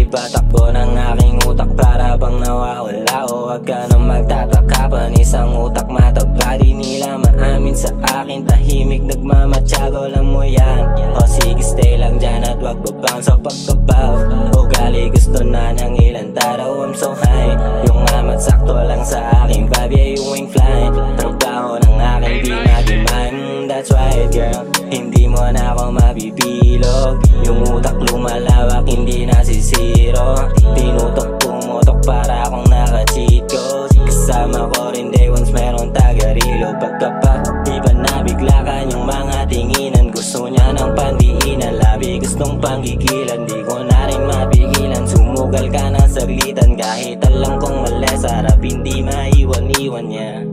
Ipatakbo ng aking utak para bang nawawala. O wag ka nang magtataka, panis ang utak mataba. Di nila maamin sa akin, tahimik nagmamatyago, alam mo yan. O sige stay lang dyan at wag babang sa pagbabaw. Ugali gusto na ng ilan taraw, I'm so high. Yung amat sakto lang sa aking vibe, yeah you ain't flying. Trabaho ng aking di nagimay, that's right girl. Hindi mo na ako mabibilog. Yung utak lumalawak, hindi nasisiro. Tinutok pumutok para akong naka-cheat code. Kasama ko rin day once merong taga-reload. Pagkapak, iba na bigla kanyang mga tinginan. Gusto niya ng pandiinan, labi gustong panggigilan. Di ko na rin mapigilan, sumugal ka ng saglitan. Kahit alam kong mali, sarap hindi maiwan-iwan niya.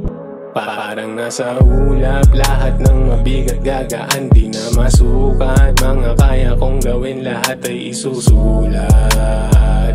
Parang nasa ulap, lahat ng mabigat gagaan di na masukat. Mga kaya kong gawin, lahat ay isusulat.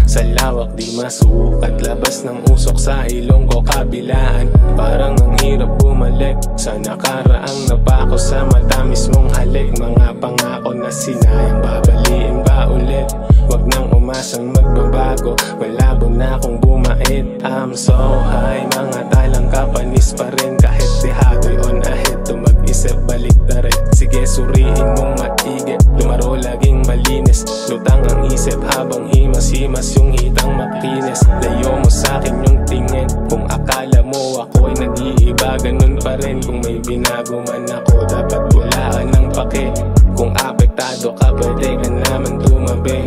Sa lawak di masukat, labas ng usok sa ilong ko kabilaan. Parang ang hirap bumalik sa nakaraang napako sa matamis mong halik. Mga pangako na sinayang, babaliin ba ulit? Wag nang umasang magbabago, malabo na akong bumait. I'm so high, mga talang kapanis pa rin. Kahit dehado'y on ahead, to mag-isip balik na rin. Sige suriin mong matigit, lumaro laging malinis. Lutang ang isip habang himas-himas yung hitang makinis. Layo mo sa'kin yung tingin, kung akala mo ako'y nag-iiba, ganun pa rin. Kung may binago man ako, dapat walaan ng pake. Kung apektado ka, pwede ka naman tumabi.